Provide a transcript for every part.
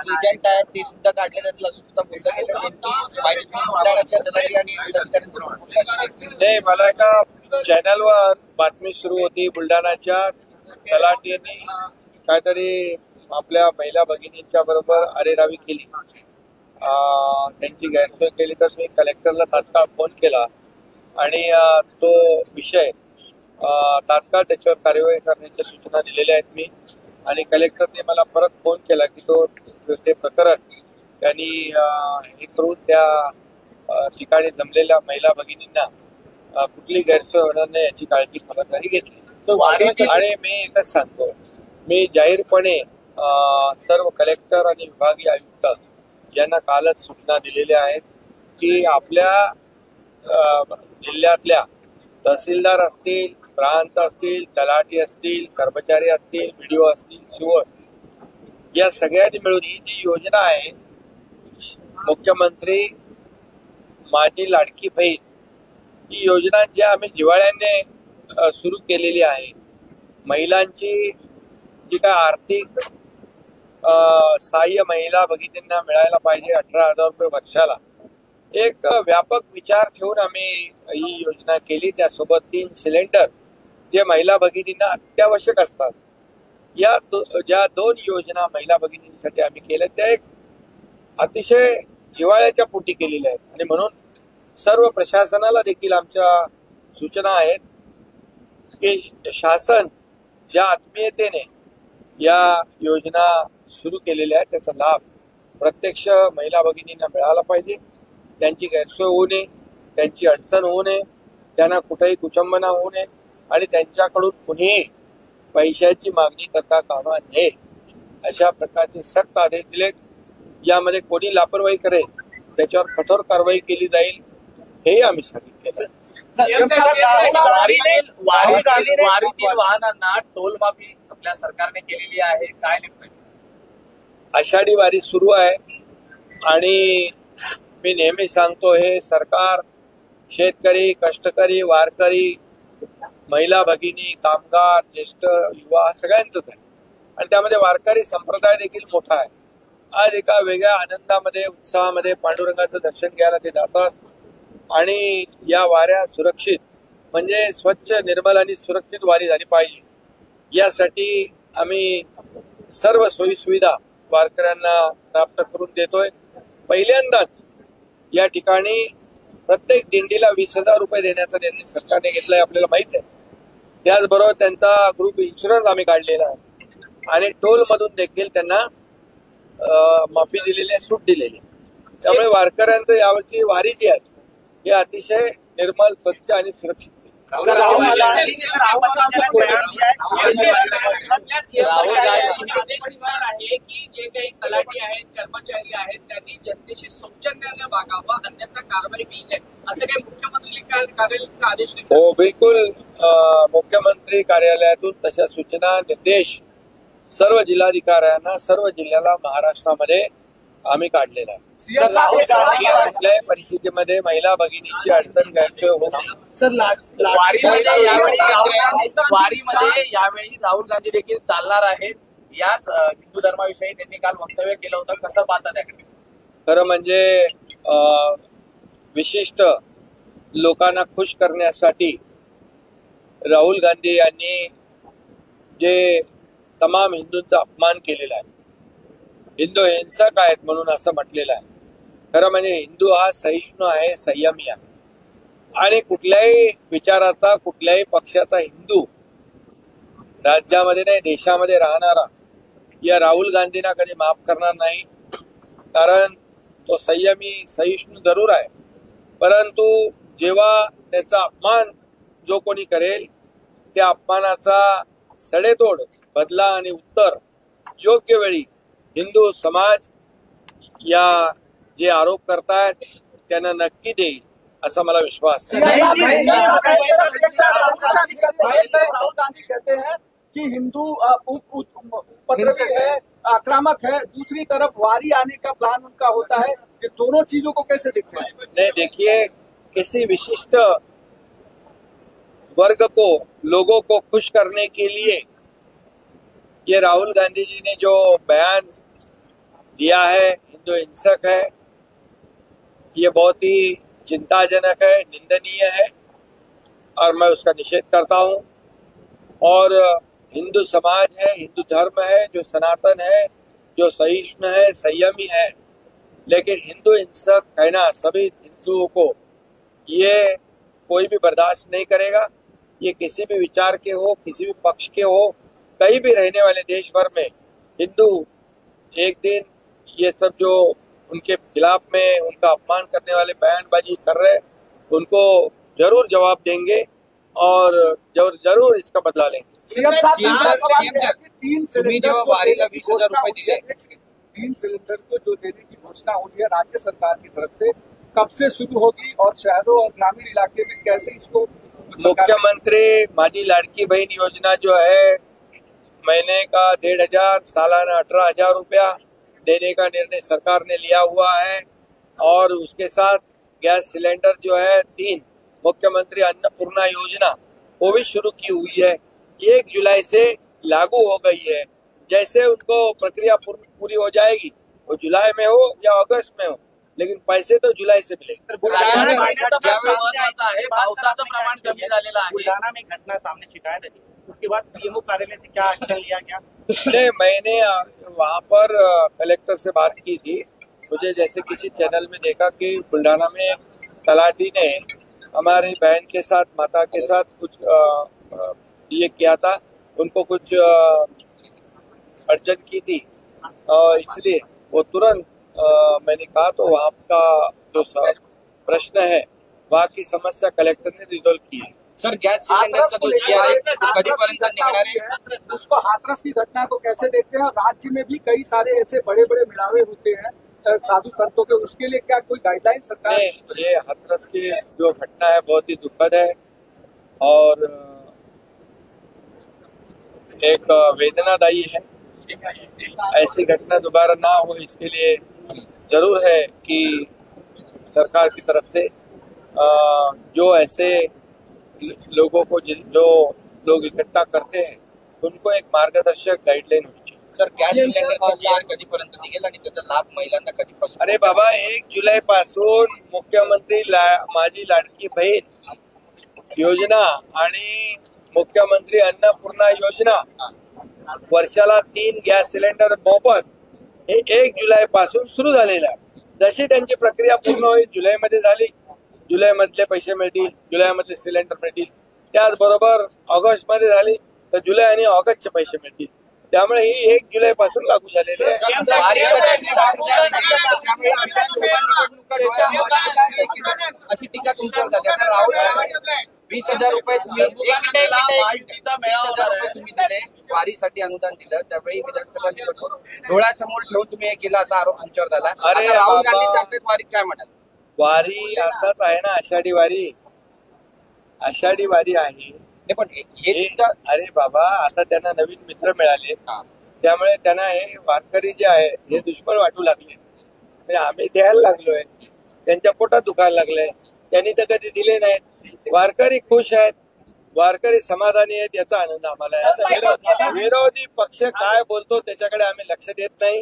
Agent आहेत ते सुद्धा काढले जातील असं सुद्धा बोललं गेलं. नेमकी माहिती बुलढाण्याच्या तलाठी आणि जिल्हाधिकाऱ्यांची. नाही, मला एका चॅनलवर बातमी सुरू होती, बुलढाण्याच्या तलाठीने काहीतरी आपल्या महिला भगिनींच्या बरोबर अरेरावी केली, त्यांची गैरसोय केली. तर मी कलेक्टरला तात्काळ फोन केला आणि तो विषय तात्काळ त्याच्यावर कार्यवाही करण्याच्या सूचना दिलेल्या आहेत मी. आणि कलेक्टरने मला परत फोन केला की ते प्रकरण त्यांनी हे करून त्या ठिकाणी जमलेल्या महिला भगिनींना कुठली गैरसोय होणार नाही याची काळजी खबरदारी घेतली. आणि मी एकच सांगतो, मी जाहीरपणे सर्व कलेक्टर आणि विभागीय आयुक्त यांना कालच सूचना दिलेल्या आहेत की आपल्या जिल्ह्यातल्या तहसीलदार असतील, प्रांत असतील, तलाठी असतील, कर्मचारी असतील, BDO असतील, CO असतील, या सगळ्यांनी मिळून ही जी योजना आहे, मुख्यमंत्री माझी लाडकी बहीण, ही योजना जी आम्ही जिव्हाळ्याने सुरू केलेली आहे, महिलांची जी काय आर्थिक सहाय्य महिला भगिनींना मिळायला पाहिजे 18,000 रुपये वर्षाला, एक व्यापक विचार ठेवून आम्ही ही योजना केली. त्यासोबत 3 सिलेंडर जे महिला भगिनींना अत्यावश्यक असतात, या ज्या 2 योजना महिला भगिनींसाठी आम्ही केल्या त्या एक अतिशय जिव्हाळ्याच्या पोटी केलेल्या आहेत. आणि म्हणून सर्व प्रशासनाला देखील आमच्या सूचना आहेत की शासन ज्या आत्मीयतेने या योजना सुरू केलेल्या आहेत त्याचा लाभ प्रत्यक्ष महिला भगिनींना मिळाला पाहिजे. त्यांची गैरसोय होऊ नये, त्यांची अडचण होऊ नये, त्यांना कुठेही कुचंबना होऊ नये आणि त्यांच्याकडून कुणीही पैशाची मागणी करता कामा नये, अशा प्रकारचे सक्त आदेश दिलेत. यामध्ये कोणी लापरवाही करेल त्याच्यावर कठोर कारवाई केली जाईल, हेही आम्ही सांगितलेलं. वारीतील वाहनांना टोल माफी आपल्या सरकारने केलेली आहे, काय नेमकं? आषाढी वारी सुरू आहे आणि मी नेहमी सांगतो, हे सरकार शेतकरी, कष्टकरी, वारकरी, महिला भगिनी, कामगार, ज्येष्ठ युवा सगळ्यांचंच आहे. आणि त्यामध्ये वारकरी संप्रदाय देखील मोठा आहे. आज एका वेगळ्या आनंदामध्ये, उत्साहामध्ये पांडुरंगाचं दर्शन घ्यायला ते जातात. आणि या वाऱ्या सुरक्षित, म्हणजे स्वच्छ, निर्मल आणि सुरक्षित वारी झाली पाहिजे, यासाठी आम्ही सर्व सोयीसुविधा वारकऱ्यांना प्राप्त करून देतोय. पहिल्यांदाच या ठिकाणी प्रत्येक दिंडीला 20,000 रुपये देण्याचा निर्णय सरकारने घेतलाय, आपल्याला माहित आहे. त्याचबरोबर त्यांचा ग्रुप इन्शुरन्स आम्ही काढलेला आहे आणि टोल मधून देखील त्यांना माफी दिलेली आहे, सूट दिलेली आहे. त्यामुळे वारकऱ्यांचं यावरची वारी जी आहे ही अतिशय निर्मल, स्वच्छ आणि सुरक्षित. राहुल गांधी आदेश दिला आहे की जे काही तलाठी आहेत, कर्मचारी आहेत, त्यांनी जनतेशी सौजन्याने वागावं, अन्यथा कारवाई केली जाईल, असं काही मुख्यमंत्री कार्यालयाचा आदेश दिला? हो, बिलकुल. मुख्यमंत्री कार्यालयातून तशा सूचना, निर्देश सर्व जिल्हाधिकाऱ्यांना, सर्व जिल्ह्याला महाराष्ट्रामध्ये आम्ही काढलेला आहे. कुठल्याही परिस्थितीमध्ये महिला भगिनींची अडचण गैरसोय होऊ नये. वारीमध्ये यावेळी राहुल गांधी देखील चालणार आहेत. याच हिंदू धर्माविषयी त्यांनी काल वक्तव्य केलं होतं, कसं पाहता त्याकडे? खरं म्हणजे विशिष्ट लोकांना खुश करण्यासाठी राहुल गांधी यांनी जे तमाम हिंदूंचा अपमान केलेला आहे, हिंदू हिंसक आहेत म्हणून असं म्हटलेलं आहे. खरं म्हणजे हिंदू हा सहिष्णू आहे, संयमी आहे आणि कुठल्याही विचाराचा, कुठल्याही पक्षाचा हिंदू राज्यामध्ये नाही, देशामध्ये राहणारा या राहुल गांधींना कधी माफ करणार नाही. कारण तो संयमी, सहिष्णू जरूर आहे, परंतु जेव्हा त्याचा अपमान जो कोणी करेल त्या अपमानाचा सडेतोड बदला आणि उत्तर योग्य वेळी हिंदू समाज या जे आरोप करतायत त्यांना नक्की देईल असा मला विश्वास है। राहुल गांधी कहते हैं कि हिंदू उपद्रवी है, आक्रामक है, दूसरी तरफ वारी आने का प्लान उनका होता है। ये दोनों चीजों को कैसे देखते हैं? नहीं, देखिए, किसी विशिष्ट वर्ग को, लोगों को खुश करने के लिए ये राहुल गांधी जी ने जो बयान दिया है हिंदू हिंसक है, ये बहुत ही चिंताजनक है, निंदनीय है और मैं उसका निषेध करता हूँ। और हिंदू समाज है, हिंदू धर्म है जो सनातन है, जो सहिष्णु है, संयमी है, लेकिन हिंदू हिंसक कहना सभी हिंदुओं को ये कोई भी बर्दाश्त नहीं करेगा। ये किसी भी विचार के हो, किसी भी पक्ष के हो, कहीं भी रहने वाले देश भर में हिंदू एक दिन ये सब जो उनके खिलाफ में उनका अपमान करने वाले बयानबाजी कर रहे, उनको जरूर जवाब देंगे और जरूर इसका बदला लेंगे। सीएम साहब सीएम दूसरा साहब, सवाल सीएम है साहब, कि 3 तुम्ही सिलेंडर जेव्हा को वारीला देने की 20,000 घोषणा रुपए हुई है, दिले। 3 सिलेंडर को जो देने की घोषणा हुई है राज्य सरकार की तरफ से, कब से शुरू होगी और शहरों और ग्रामीण इलाके में कैसे इसको मुख्यमंत्री माझी लाडकी बहन योजना जो है, महीने का 1,500, सालाना 18,000 रुपया देने का निर्णय सरकार ने लिया हुआ है। और उसके साथ गैस सिलेंडर जो है 3, मुख्यमंत्री अन्नपूर्णा योजना वो भी शुरू की हुई है, 1 जुलाई से लागू हो गई है। जैसे उनको प्रक्रिया पूरी हो जाएगी, वो जुलाई में हो या अगस्त में हो, लेकिन पैसे तो जुलाई से मिलेंगे। महत्वाचा आहे, पावसाचं प्रमाण कमी झालेलं आहे। बुलढाणा में घटना सामने शिकायत आई, उसके बाद पीएमओ कार्यालय से क्या एक्शन लिया गया? पिछले महीने वहाँ पर कलेक्टर से बात की थी। मुझे जैसे किसी चैनल में देखा कि बुल्ढाना में तलाटी ने हमारी बहन के साथ, माता के साथ कुछ ये किया था, उनको कुछ अड़चन की थी, इसलिए वो तुरंत मैंने कहा तो वहाँ का जो प्रश्न है, वहाँ की समस्या कलेक्टर ने रिजोल्व की है। सर, गॅस सिलेंडरचा जो GR आहे तो कधीपर्यंत निघणार आहे? उसको हाथरस की घटना को कैसे देखते हैं? राज्य में भी कई सारे ऐसे बड़े बड़े मिलावे होते हैं साधु संतों के, उसके लिए क्या कोई गाइडलाइन सरकार? ये हाथरस की जो घटना है बहुत ही दुखद है और एक वेदनादायी है। ऐसी घटना दोबारा ना हो इसके लिए जरूर है कि सरकार की तरफ से जो ऐसे लोगों को जो लोग इकट्ठा करते हैं उनको एक मार्गदर्शक गाइडलाइन होनी चाहिए। सर, गॅस सिलेंडरचा GR कधीपर्यंत निघेल आणि त्याचा लाभ महिलांना कधीपासून? अरे बाबा, 1 जुलै पासून मुख्यमंत्री माझी लाडकी बहीण योजना आणि मुख्यमंत्री अन्नपूर्णा योजना, वर्षाला 3 गॅस सिलेंडर मोफत, हे 1 जुलै पासून सुरू झालेलं आहे। जशी त्यांची प्रक्रिया पूर्ण होईल, जुलैमध्ये झाली, जुलैमधले पैसे मिळतील, जुलैमधले सिलेंडर मिळतील, त्याचबरोबर ऑगस्टमध्ये झाली तर जुलै आणि ऑगस्टचे पैसे मिळतील। त्यामुळे ही 1 जुलै पासून लागू झालेली आहे। अशी टीका तुमच्यावर झाली। आता राहुल गांधी 20,000 रुपये तुम्ही दिले, वारीसाठी अनुदान दिलं, त्यावेळी विधानसभा निवडणूक डोळ्यासमोर ठेवून तुम्ही हे केलं असा आरोप तुमच्यावर झाला। अरे आता राहुल बाबा, गांधी सांगतात वारीत काय म्हणाल? वारी आताच आहे ना, आषाढी वारी, आषाढी वारी आहे। नाही, पण हे सुद्धा अरे बाबा, आता त्यांना नवीन मित्र मिळाले, त्यामुळे त्यांना हे वारकरी जे आहे हे दुश्मन वाटू लागले, म्हणजे आम्ही द्यायला लागलोय, त्यांच्या पोटात दुखायला लागलंय, त्यांनी तर कधी दिले नाहीत। वारकरी खुश आहेत, वारकरी समाधानी आहेत, याचा आनंद आम्हाला आहे। विरोधी पक्ष काय बोलतो त्याच्याकडे आम्ही लक्ष देत नाही,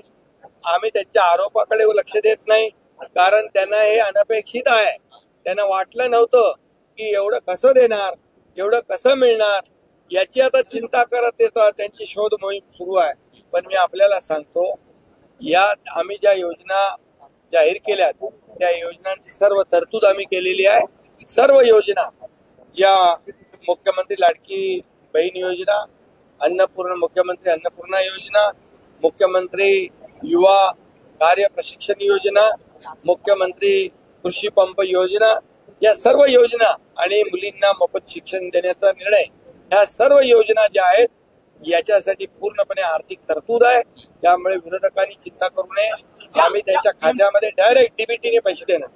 आम्ही त्यांच्या आरोपाकडे लक्ष देत नाही, कारण त्यांना हे अनपेक्षित आहे। त्यांना वाटलं नव्हतं की एवढं कसं देणार, एवढं कसं मिळणार, याची आता चिंता करत येतात, त्यांची शोध मोहीम सुरू आहे। पण मी आपल्याला सांगतो, या आम्ही ज्या योजना जाहीर केल्यात त्या योजनांची सर्व तरतूद आम्ही केलेली आहे। सर्व योजना, ज्या मुख्यमंत्री लाडकी बहीण योजना, मुख्यमंत्री अन्नपूर्णा योजना, मुख्यमंत्री युवा कार्य प्रशिक्षण योजना, मुख्यमंत्री कृषी पंप योजना, या सर्व योजना आणि मुलींना मोफत शिक्षण देण्याचा निर्णय, ह्या सर्व योजना ज्या आहेत याच्यासाठी पूर्णपणे आर्थिक तरतूद आहे। त्यामुळे विरोधकांनी चिंता करू नये, आम्ही त्यांच्या खात्यामध्ये डायरेक्ट डीबीटीने पैसे देणार।